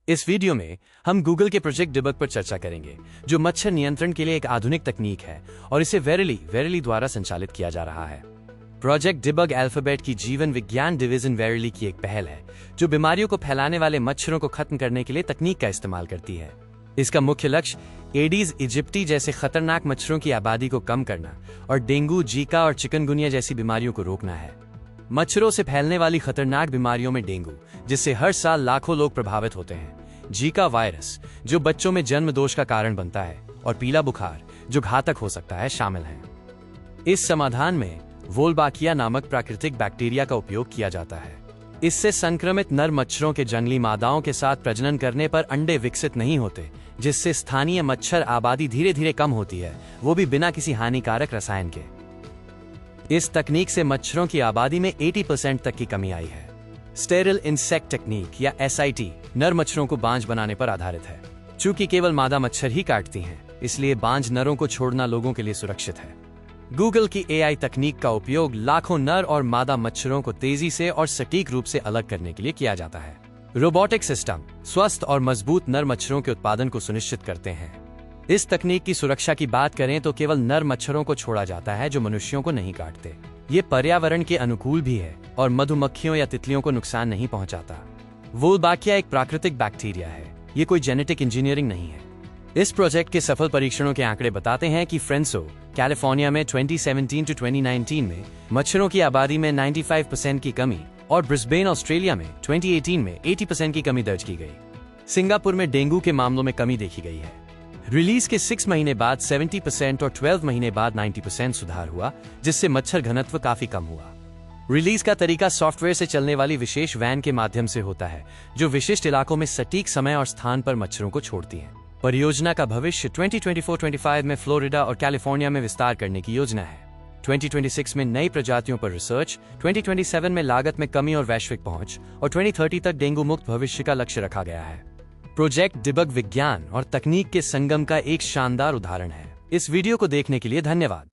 इस वीडियो में हम गूगल के प्रोजेक्ट डिबग पर चर्चा करेंगे, जो मच्छर नियंत्रण के लिए एक आधुनिक तकनीक है और इसे वेरिली द्वारा संचालित किया जा रहा है। प्रोजेक्ट डिबग अल्फाबेट की जीवन विज्ञान डिवीजन वेरिली की एक पहल है, जो बीमारियों को फैलाने वाले मच्छरों को खत्म करने के लिए तकनीक का इस्तेमाल करती है। इसका मुख्य लक्ष्य एडीज इजिप्टी जैसे खतरनाक मच्छरों की आबादी को कम करना और डेंगू, जीका और चिकनगुनिया जैसी बीमारियों को रोकना है। मच्छरों से फैलने वाली खतरनाक बीमारियों में डेंगू, जिससे हर साल लाखों लोग प्रभावित होते हैं, जीका वायरस, जो बच्चों में जन्म दोष का कारण बनता है, और पीला बुखार, जो घातक हो सकता है, शामिल हैं। इस समाधान में वोल्बाकिया नामक प्राकृतिक बैक्टीरिया का उपयोग किया जाता है। इससे संक्रमित नर मच्छरों के जंगली मादाओं के साथ प्रजनन करने पर अंडे विकसित नहीं होते, जिससे स्थानीय मच्छर आबादी धीरे धीरे कम होती है, वो भी बिना किसी हानिकारक रसायन के। इस तकनीक से मच्छरों की आबादी में 80% तक की कमी आई है। स्टेरिल इंसेक्ट टेक्निक या SIT नर मच्छरों को बांझ बनाने पर आधारित है। चूंकि केवल मादा मच्छर ही काटती हैं, इसलिए बांझ नरों को छोड़ना लोगों के लिए सुरक्षित है। गूगल की AI तकनीक का उपयोग लाखों नर और मादा मच्छरों को तेजी से और सटीक रूप से अलग करने के लिए किया जाता है। रोबोटिक सिस्टम स्वस्थ और मजबूत नर मच्छरों के उत्पादन को सुनिश्चित करते हैं। इस तकनीक की सुरक्षा की बात करें तो केवल नर मच्छरों को छोड़ा जाता है, जो मनुष्यों को नहीं काटते। ये पर्यावरण के अनुकूल भी है और मधुमक्खियों या तितलियों को नुकसान नहीं पहुंचाता। वोल्बाकिया एक प्राकृतिक बैक्टीरिया है, ये कोई जेनेटिक इंजीनियरिंग नहीं है। इस प्रोजेक्ट के सफल परीक्षणों के आंकड़े बताते हैं कि फ्रेंसो, कैलिफोर्निया में 2017 से 2019 में मच्छरों की आबादी में 95% की कमी और ब्रिस्बेन, ऑस्ट्रेलिया में 2018 में 80% की कमी दर्ज की गई। सिंगापुर में डेंगू के मामलों में कमी देखी गई है। रिलीज के 6 महीने बाद 70% और 12 महीने बाद 90% सुधार हुआ, जिससे मच्छर घनत्व काफी कम हुआ। रिलीज का तरीका सॉफ्टवेयर से चलने वाली विशेष वैन के माध्यम से होता है, जो विशिष्ट इलाकों में सटीक समय और स्थान पर मच्छरों को छोड़ती है। परियोजना का भविष्य 2024-25 में फ्लोरिडा और कैलिफोर्निया में विस्तार करने की योजना है। 2026 में नई प्रजातियों पर रिसर्च, 2027 में लागत में कमी और वैश्विक पहुंच, और 2030 तक डेंगू मुक्त भविष्य का लक्ष्य रखा गया है। प्रोजेक्ट डिबग विज्ञान और तकनीक के संगम का एक शानदार उदाहरण है। इस वीडियो को देखने के लिए धन्यवाद।